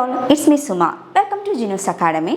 all, it's me Suma. Welcome to Genius Academy.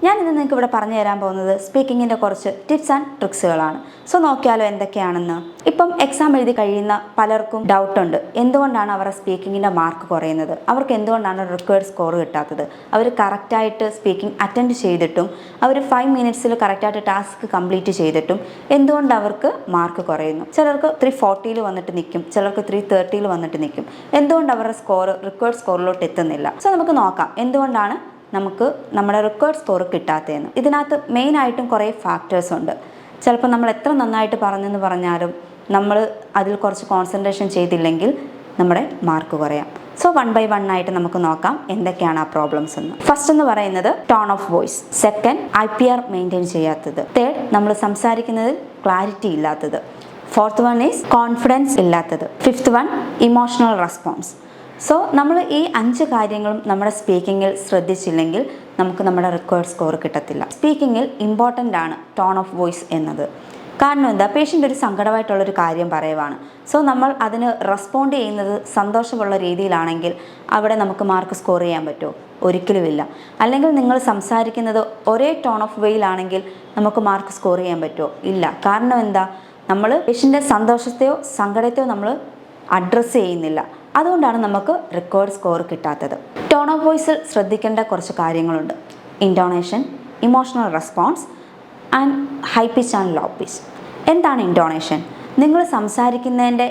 ഞാൻ ഇന്ന് നിങ്ങൾക്ക് ഇവിടെ പറഞ്ഞു തരാൻ പോകുന്നത് സ്പീക്കിങ്ങിൻ്റെ കുറച്ച് ടിപ്സ് ആൻഡ് ട്രിക്സുകളാണ്. സോ നോക്കിയാലോ എന്തൊക്കെയാണെന്ന്. ഇപ്പം എക്സാം എഴുതി കഴിയുന്ന പലർക്കും ഡൗട്ടുണ്ട്, എന്തുകൊണ്ടാണ് അവരുടെ സ്പീക്കിങ്ങിൻ്റെ മാർക്ക് കുറയുന്നത്, അവർക്ക് എന്തുകൊണ്ടാണ് റിക്വയർഡ് സ്കോർ കിട്ടാത്തത്, അവർ കറക്റ്റായിട്ട് സ്പീക്കിംഗ് അറ്റൻഡ് ചെയ്തിട്ടും അവർ 5 മിനിറ്റ്സിൽ കറക്റ്റായിട്ട് ടാസ്ക് കംപ്ലീറ്റ് ചെയ്തിട്ടും എന്തുകൊണ്ട് അവർക്ക് മാർക്ക് കുറയുന്നു. ചിലർക്ക് 340 വന്നിട്ട് നിൽക്കും, ചിലർക്ക് 330 വന്നിട്ട് നിൽക്കും. എന്തുകൊണ്ട് അവരുടെ സ്കോർ റിക്വയർഡ് സ്കോറിലോട്ട് എത്തുന്നില്ല. സോ നമുക്ക് നോക്കാം എന്തുകൊണ്ടാണ് നമുക്ക് നമ്മുടെ റിക്വയർഡ് സ്കോർ കിട്ടാത്തതെന്ന്. ഇതിനകത്ത് മെയിനായിട്ടും കുറേ ഫാക്ടേഴ്സ് ഉണ്ട്. ചിലപ്പോൾ നമ്മൾ എത്ര നന്നായിട്ട് പറഞ്ഞെന്ന് പറഞ്ഞാലും നമ്മൾ അതിൽ കുറച്ച് കോൺസെൻട്രേഷൻ ചെയ്തില്ലെങ്കിൽ നമ്മുടെ മാർക്ക് കുറയാം. സോ 1 by 1 ആയിട്ട് നമുക്ക് നോക്കാം എന്തൊക്കെയാണ് ആ പ്രോബ്ലംസ് എന്ന്. ഫസ്റ്റ് എന്ന് പറയുന്നത് tone of voice, second IPR maintain ചെയ്യാത്തത്, തേർഡ് നമ്മൾ സംസാരിക്കുന്നതിൽ ക്ലാരിറ്റി ഇല്ലാത്തത്, ഫോർത്ത് വൺ ഈസ് കോൺഫിഡൻസ് ഇല്ലാത്തത്, fifth one emotional response. So നമ്മൾ ഈ 5 കാര്യങ്ങളും നമ്മുടെ സ്പീക്കിങ്ങിൽ ശ്രദ്ധിച്ചില്ലെങ്കിൽ നമുക്ക് നമ്മുടെ റിക്വയർഡ് സ്കോർ കിട്ടത്തില്ല. സ്പീക്കിങ്ങിൽ ഇമ്പോർട്ടൻ്റ് ആണ് ടോൺ ഓഫ് വോയിസ് എന്നത്. കാരണം എന്താ, പേഷ്യൻ്റ് ഒരു സങ്കടമായിട്ടുള്ളൊരു കാര്യം പറയുവാണ്. സോ നമ്മൾ അതിന് റെസ്പോണ്ട് ചെയ്യുന്നത് സന്തോഷമുള്ള രീതിയിലാണെങ്കിൽ അവിടെ നമുക്ക് മാർക്ക് സ്കോർ ചെയ്യാൻ പറ്റുമോ? ഒരിക്കലുമില്ല. അല്ലെങ്കിൽ നിങ്ങൾ സംസാരിക്കുന്നത് ഒരേ ടോൺ ഓഫ് വേയിലാണെങ്കിൽ നമുക്ക് മാർക്ക് സ്കോർ ചെയ്യാൻ പറ്റുമോ? ഇല്ല. കാരണം എന്താ, നമ്മൾ പേഷ്യൻ്റെ സന്തോഷത്തെയോ സങ്കടത്തെയോ നമ്മൾ അഡ്രസ്സ് ചെയ്യുന്നില്ല. അതുകൊണ്ടാണ് നമുക്ക് റിക്വയർഡ് സ്കോർ കിട്ടാത്തത്. ടോൺ ഓഫ് വോയിസിൽ ശ്രദ്ധിക്കേണ്ട കുറച്ച് കാര്യങ്ങളുണ്ട്. Intonation, emotional response and high pitch and low pitch. എന്താണ് ഇൻറ്റോണേഷൻ? നിങ്ങൾ സംസാരിക്കുന്നതിൻ്റെ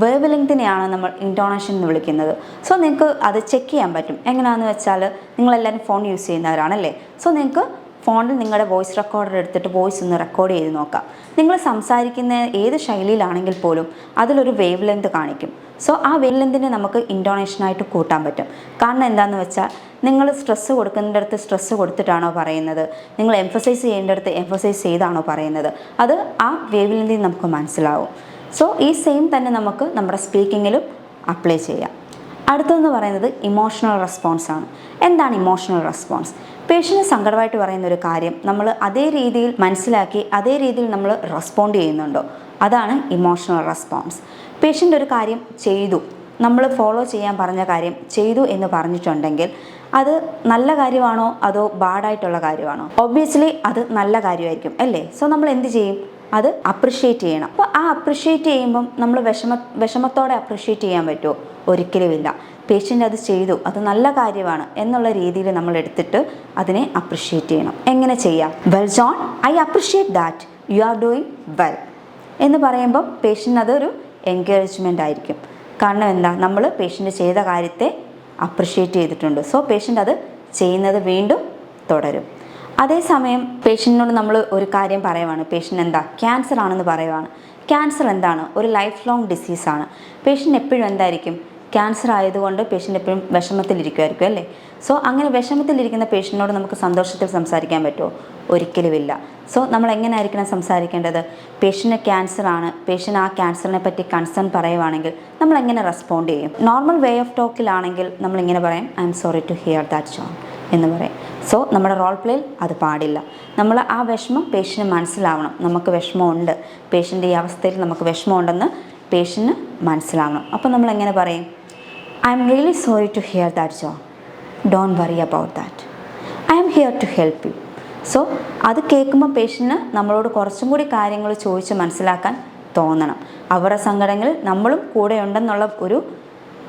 വേവ് ലെങ്തിനെയാണ് നമ്മൾ ഇൻറ്റോണേഷൻ എന്ന് വിളിക്കുന്നത്. സോ നിങ്ങൾക്ക് അത് ചെക്ക് ചെയ്യാൻ പറ്റും. എങ്ങനെയാണെന്ന് വെച്ചാൽ നിങ്ങളെല്ലാവരും ഫോൺ യൂസ് ചെയ്യുന്നവരാണല്ലേ. സോ നിങ്ങൾക്ക് ഫോണിൽ നിങ്ങളുടെ വോയിസ് റെക്കോർഡർ എടുത്തിട്ട് വോയിസ് ഒന്ന് റെക്കോർഡ് ചെയ്ത് നോക്കാം. നിങ്ങൾ സംസാരിക്കുന്ന ഏത് ശൈലിയിലാണെങ്കിൽ പോലും അതിലൊരു വേവ് ലെങ്ത് കാണിക്കും. സോ ആ വേവ് ലെങ്തിനെ നമുക്ക് ഇൻറ്റോണേഷനായിട്ട് കൂട്ടാൻ പറ്റും. കാരണം എന്താണെന്ന് വെച്ചാൽ നിങ്ങൾ സ്ട്രെസ്സ് കൊടുക്കുന്നിടത്ത് സ്ട്രെസ്സ് കൊടുത്തിട്ടാണോ പറയുന്നത്, നിങ്ങൾ എംഫസൈസ് ചെയ്യേണ്ടടുത്ത് എംഫസൈസ് ചെയ്താണോ പറയുന്നത്, അത് ആ വേവ് ലെങ്തിൽ നമുക്ക് മനസ്സിലാവും. സോ ഈ സെയിം തന്നെ നമുക്ക് നമ്മുടെ സ്പീക്കിങ്ങിലും അപ്ലൈ ചെയ്യാം. അടുത്തതെന്ന് പറയുന്നത് ഇമോഷണൽ റെസ്പോൺസ് ആണ്. എന്താണ് ഇമോഷണൽ റെസ്പോൺസ്? പേഷ്യൻ്റ് സങ്കടമായിട്ട് പറയുന്ന ഒരു കാര്യം നമ്മൾ അതേ രീതിയിൽ മനസ്സിലാക്കി അതേ രീതിയിൽ നമ്മൾ റെസ്പോണ്ട് ചെയ്യുന്നുണ്ടോ, അതാണ് ഇമോഷണൽ റെസ്പോൺസ്. പേഷ്യൻ്റ് ഒരു കാര്യം ചെയ്തു, നമ്മൾ ഫോളോ ചെയ്യാൻ പറഞ്ഞ കാര്യം ചെയ്തു എന്ന് പറഞ്ഞിട്ടുണ്ടെങ്കിൽ അത് നല്ല കാര്യമാണോ അതോ ബാഡായിട്ടുള്ള കാര്യമാണോ? ഒബ്വിയസ്ലി അത് നല്ല കാര്യമായിരിക്കും അല്ലേ. സോ നമ്മൾ എന്ത് ചെയ്യും, അത് അപ്രിഷ്യേറ്റ് ചെയ്യണം. അപ്പോൾ ആ അപ്രിഷ്യേറ്റ് ചെയ്യുമ്പം നമ്മൾ വിഷമത്തോടെ അപ്രിഷ്യേറ്റ് ചെയ്യാൻ പറ്റുമോ? ഒരിക്കലുമില്ല. പേഷ്യൻ്റ് അത് ചെയ്തു, അത് നല്ല കാര്യമാണ് എന്നുള്ള രീതിയിൽ നമ്മൾ എടുത്തിട്ട് അതിനെ അപ്രിഷ്യേറ്റ് ചെയ്യണം. എങ്ങനെ ചെയ്യാം? Well John, I appreciate that you are doing well എന്ന് പറയുമ്പം പേഷ്യൻ്റ് അതൊരു എൻകറേജ്മെൻ്റ് ആയിരിക്കും. കാരണം എന്താ, നമ്മൾ പേഷ്യൻ്റ് ചെയ്ത കാര്യത്തെ അപ്രിഷ്യേറ്റ് ചെയ്തിട്ടുണ്ട്. സോ പേഷ്യൻ്റ് അത് ചെയ്യുന്നത് വീണ്ടും തുടരും. അതേസമയം പേഷ്യൻറ്റിനോട് നമ്മൾ ഒരു കാര്യം പറയുവാണ്, പേഷ്യൻ്റ് എന്താ ക്യാൻസർ ആണെന്ന് പറയുവാണ്. ക്യാൻസർ എന്താണ്, ഒരു ലൈഫ് ലോങ് ഡിസീസാണ്. പേഷ്യൻ്റ് എപ്പോഴും എന്തായിരിക്കും, ക്യാൻസർ ആയതുകൊണ്ട് പേഷ്യൻ്റ് എപ്പോഴും വിഷമത്തിലിരിക്കുമായിരിക്കും അല്ലേ. സോ അങ്ങനെ വിഷമത്തിലിരിക്കുന്ന പേഷ്യൻറ്റിനോട് നമുക്ക് സന്തോഷത്തിൽ സംസാരിക്കാൻ പറ്റുമോ? ഒരിക്കലുമില്ല. സോ നമ്മൾ എങ്ങനെയായിരിക്കണം സംസാരിക്കേണ്ടത്? പേഷ്യൻ്റ് ക്യാൻസർ ആണ്, പേഷ്യൻ്റ് ആ ക്യാൻസറിനെ പറ്റി കൺസേൺ പറയുവാണെങ്കിൽ നമ്മൾ എങ്ങനെ റെസ്പോണ്ട് ചെയ്യും? നോർമൽ വേ ഓഫ് ടോക്കിലാണെങ്കിൽ നമ്മളിങ്ങനെ പറയും, I'm sorry to hear that John എന്ന് പറയും. സോ നമ്മുടെ റോൾ പ്ലേയിൽ അത് പാടില്ല. നമ്മൾ ആ വിഷമം പേഷ്യൻ്റ് മനസ്സിലാവണം, നമുക്ക് വിഷമമുണ്ട്, പേഷ്യൻ്റ് ഈ അവസ്ഥയിൽ നമുക്ക് വിഷമമുണ്ടെന്ന് പേഷ്യൻ്റ് മനസ്സിലാവണം. അപ്പോൾ നമ്മൾ എങ്ങനെ പറയും? I'm really sorry to hear that John, don't worry about that, I'm here to help you. So അത് കേൾക്കുമ്പോൾ പേഷ്യൻ്റ് നമ്മളോട് കുറച്ചും കൂടി കാര്യങ്ങൾ ചോദിച്ച് മനസ്സിലാക്കാൻ തോന്നണം. അവരുടെ സങ്കടങ്ങളിൽ നമ്മളും കൂടെ ഉണ്ടെന്നുള്ള ഒരു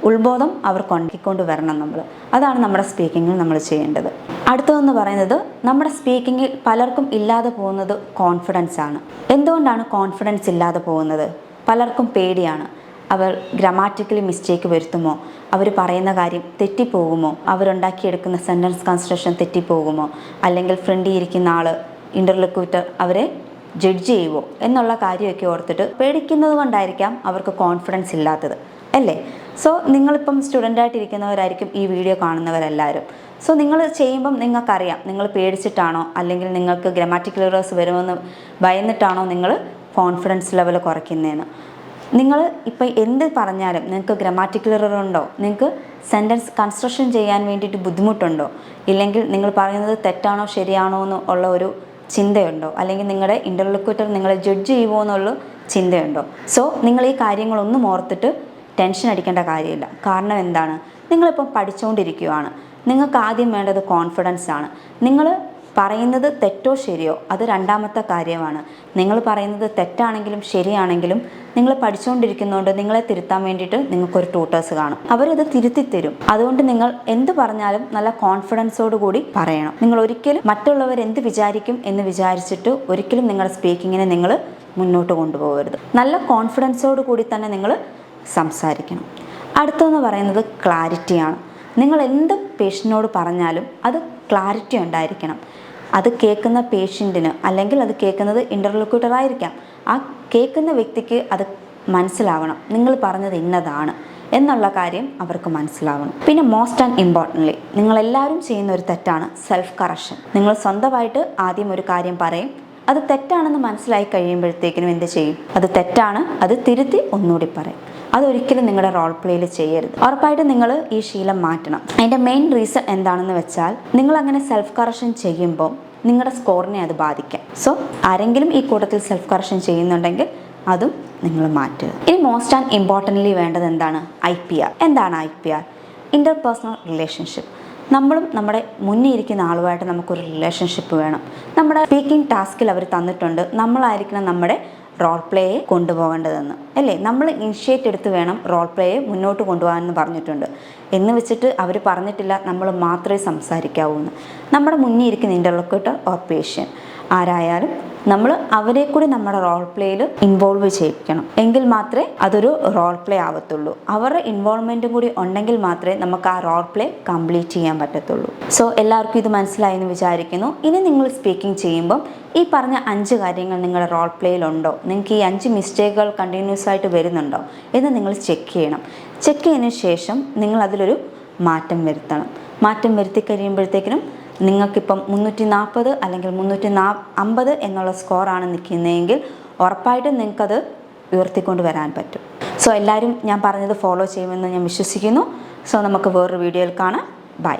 ഉത്ബോധം അവർക്ക് ഉണ്ടാക്കിക്കൊണ്ട് വരണം നമ്മൾ. അതാണ് നമ്മുടെ സ്പീക്കിങ്ങിൽ നമ്മൾ ചെയ്യേണ്ടത്. അടുത്തതെന്ന് പറയുന്നത്, നമ്മുടെ സ്പീക്കിങ്ങിൽ പലർക്കും ഇല്ലാതെ പോകുന്നത് കോൺഫിഡൻസ് ആണ്. എന്തുകൊണ്ടാണ് കോൺഫിഡൻസ് ഇല്ലാതെ പോകുന്നത്? പലർക്കും പേടിയാണ്. അവർ ഗ്രാമാറ്റിക്കലി മിസ്റ്റേക്ക് വരുത്തുമോ, അവർ പറയുന്ന കാര്യം തെറ്റിപ്പോകുമോ, അവരുണ്ടാക്കിയെടുക്കുന്ന സെൻറ്റൻസ് കൺസ്ട്രക്ഷൻ തെറ്റിപ്പോകുമോ, അല്ലെങ്കിൽ ഫ്രണ്ടിൽ ഇരിക്കുന്ന ആൾ ഇൻ്റർലോക്യൂട്ടർ അവരെ ജഡ്ജ് ചെയ്യുമോ എന്നുള്ള കാര്യമൊക്കെ ഓർത്തിട്ട് പേടിക്കുന്നത് കൊണ്ടായിരിക്കാം അവർക്ക് കോൺഫിഡൻസ് ഇല്ലാത്തത് അല്ലേ. സോ നിങ്ങളിപ്പം സ്റ്റുഡൻ്റായിട്ടിരിക്കുന്നവരായിരിക്കും ഈ വീഡിയോ കാണുന്നവരെല്ലാവരും. സോ നിങ്ങൾ ചെയ്യുമ്പം നിങ്ങൾക്കറിയാം നിങ്ങൾ പേടിച്ചിട്ടാണോ അല്ലെങ്കിൽ നിങ്ങൾക്ക് ഗ്രാമാറ്റിക്കൽ എറേഴ്സ് വരുമെന്ന് ഭയന്നിട്ടാണോ നിങ്ങൾ കോൺഫിഡൻസ് ലെവൽ കുറയ്ക്കുന്നതെന്ന്. നിങ്ങൾ ഇപ്പോൾ എന്ത് പറഞ്ഞാലും നിങ്ങൾക്ക് ഗ്രാമാറ്റിക്കൽ എറർ ഉണ്ടോ, നിങ്ങൾക്ക് സെൻറ്റൻസ് കൺസ്ട്രക്ഷൻ ചെയ്യാൻ വേണ്ടിയിട്ട് ബുദ്ധിമുട്ടുണ്ടോ, ഇല്ലെങ്കിൽ നിങ്ങൾ പറയുന്നത് തെറ്റാണോ ശരിയാണോ എന്ന് ഉള്ള ഒരു ചിന്തയുണ്ടോ, അല്ലെങ്കിൽ നിങ്ങളുടെ ഇൻ്റർലോക്യൂട്ടർ നിങ്ങളെ ജഡ്ജ് ചെയ്യുമോ എന്നുള്ള ചിന്തയുണ്ടോ? സോ നിങ്ങൾ ഈ കാര്യങ്ങളൊന്നും ഓർത്തിട്ട് ടെൻഷൻ അടിക്കേണ്ട കാര്യമില്ല. കാരണം എന്താണ്, നിങ്ങളിപ്പം പഠിച്ചുകൊണ്ടിരിക്കുകയാണ്. നിങ്ങൾക്ക് ആദ്യം വേണ്ടത് കോൺഫിഡൻസ് ആണ്. നിങ്ങൾ പറയുന്നത് തെറ്റോ ശരിയോ അത് രണ്ടാമത്തെ കാര്യമാണ്. നിങ്ങൾ പറയുന്നത് തെറ്റാണെങ്കിലും ശരിയാണെങ്കിലും നിങ്ങൾ പഠിച്ചുകൊണ്ടിരിക്കുന്നതുകൊണ്ട് നിങ്ങളെ തിരുത്താൻ വേണ്ടിയിട്ട് നിങ്ങൾക്കൊരു ട്യൂട്ടേഴ്സ് കാണും. അവരത് തിരുത്തി തരും. അതുകൊണ്ട് നിങ്ങൾ എന്ത് പറഞ്ഞാലും നല്ല കോൺഫിഡൻസോട് കൂടി പറയണം. നിങ്ങൾ ഒരിക്കലും മറ്റുള്ളവർ എന്ത് വിചാരിക്കും എന്ന് വിചാരിച്ചിട്ട് ഒരിക്കലും നിങ്ങളുടെ സ്പീക്കിങ്ങിനെ നിങ്ങൾ മുന്നോട്ട് കൊണ്ടുപോകരുത്. നല്ല കോൺഫിഡൻസോട് കൂടി തന്നെ നിങ്ങൾ സംസാരിക്കണം. അടുത്തെന്ന് പറയുന്നത് ക്ലാരിറ്റിയാണ്. നിങ്ങൾ എന്ത് പേഷ്യൻറ്റിനോട് പറഞ്ഞാലും അത് ക്ലാരിറ്റി ഉണ്ടായിരിക്കണം. അത് കേൾക്കുന്ന പേഷ്യൻറ്റിന് അല്ലെങ്കിൽ അത് കേൾക്കുന്നത് ഇൻ്റർലോക്യൂട്ടർ ആയിരിക്കാം, ആ കേൾക്കുന്ന വ്യക്തിക്ക് അത് മനസ്സിലാവണം നിങ്ങൾ പറഞ്ഞത് ഇന്നതാണ് എന്നുള്ള കാര്യം അവർക്ക് മനസ്സിലാവണം. പിന്നെ മോസ്റ്റ് ആൻഡ് ഇമ്പോർട്ടൻ്റ്ലി നിങ്ങളെല്ലാവരും ചെയ്യുന്ന ഒരു തെറ്റാണ് സെൽഫ് കറക്ഷൻ. നിങ്ങൾ സ്വന്തമായിട്ട് ആദ്യം ഒരു കാര്യം പറയും, അത് തെറ്റാണെന്ന് മനസ്സിലായി കഴിയുമ്പോഴത്തേക്കിനും എന്ത് ചെയ്യും, അത് തെറ്റാണ്, അത് തിരുത്തി ഒന്നുകൂടി പറയും. അതൊരിക്കലും നിങ്ങളുടെ റോൾ പ്ലേയിൽ ചെയ്യരുത്. ഉറപ്പായിട്ടും നിങ്ങൾ ഈ ശീലം മാറ്റണം. അതിൻ്റെ മെയിൻ റീസൺ എന്താണെന്ന് വെച്ചാൽ നിങ്ങൾ അങ്ങനെ സെൽഫ് കറക്ഷൻ ചെയ്യുമ്പോൾ നിങ്ങളുടെ സ്കോറിനെ അത് ബാധിക്കാം. സോ ആരെങ്കിലും ഈ കൂട്ടത്തിൽ സെൽഫ് കറക്ഷൻ ചെയ്യുന്നുണ്ടെങ്കിൽ അതും നിങ്ങൾ മാറ്റുക. ഇനി മോസ്റ്റ് ആൻഡ് ഇമ്പോർട്ടൻ്റ്ലി വേണ്ടത് എന്താണ്, IPR. എന്താണ് IPR? Interpersonal relationship. നമ്മളും നമ്മുടെ മുന്നിൽ ഇരിക്കുന്ന ആളുമായിട്ട് നമുക്കൊരു റിലേഷൻഷിപ്പ് വേണം. നമ്മുടെ സ്പീക്കിംഗ് ടാസ്കിൽ അവർ തന്നിട്ടുണ്ട് നമ്മളായിരിക്കണം നമ്മുടെ റോൾ പ്ലേയെ കൊണ്ടുപോകേണ്ടതെന്ന്, അല്ലേ? നമ്മൾ ഇനിഷ്യേറ്റ് എടുത്ത് വേണം റോൾ പ്ലേയെ മുന്നോട്ട് കൊണ്ടുപോകാമെന്ന് പറഞ്ഞിട്ടുണ്ട്. എന്ന് വെച്ചിട്ട് അവർ പറഞ്ഞിട്ടില്ല നമ്മൾ മാത്രമേ സംസാരിക്കാവൂ എന്ന്. നമ്മുടെ മുന്നിൽ ഇരിക്കുന്ന ഇൻ്റർലോക്യൂട്ടർ ഓർ പേഷ്യൻ്റ് ആരായാലും നമ്മൾ അവരെ കൂടി നമ്മുടെ റോൾ പ്ലേയിൽ ഇൻവോൾവ് ചെയ്യിക്കണം. എങ്കിൽ മാത്രമേ അതൊരു റോൾ പ്ലേ ആവത്തുള്ളൂ. അവരുടെ ഇൻവോൾവ്മെൻറ്റും കൂടി ഉണ്ടെങ്കിൽ മാത്രമേ നമുക്ക് ആ റോൾ പ്ലേ കംപ്ലീറ്റ് ചെയ്യാൻ പറ്റത്തുള്ളൂ. സോ എല്ലാവർക്കും ഇത് മനസ്സിലായെന്ന് വിചാരിക്കുന്നു. ഇനി നിങ്ങൾ സ്പീക്കിംഗ് ചെയ്യുമ്പം ഈ പറഞ്ഞ 5 കാര്യങ്ങൾ നിങ്ങളുടെ റോൾ പ്ലേയിലുണ്ടോ, നിങ്ങൾക്ക് ഈ 5 മിസ്റ്റേക്കുകൾ കണ്ടിന്യൂസ് ആയിട്ട് വരുന്നുണ്ടോ എന്ന് നിങ്ങൾ ചെക്ക് ചെയ്യണം. ചെക്ക് ചെയ്തതിന് ശേഷം നിങ്ങൾ അതിലൊരു മാറ്റം വരുത്തണം. മാറ്റം വരുത്തി കഴിയുമ്പോഴത്തേക്കിനും നിങ്ങൾക്കിപ്പം 340 അല്ലെങ്കിൽ 350 എന്നുള്ള സ്കോറാണ് നിൽക്കുന്നതെങ്കിൽ ഉറപ്പായിട്ടും നിങ്ങൾക്കത് ഉയർത്തിക്കൊണ്ട് വരാൻ പറ്റും. സോ എല്ലാവരും ഞാൻ പറഞ്ഞത് ഫോളോ ചെയ്യുമെന്ന് ഞാൻ വിശ്വസിക്കുന്നു. സോ നമുക്ക് വേറൊരു വീഡിയോയിൽ കാണാം. ബൈ.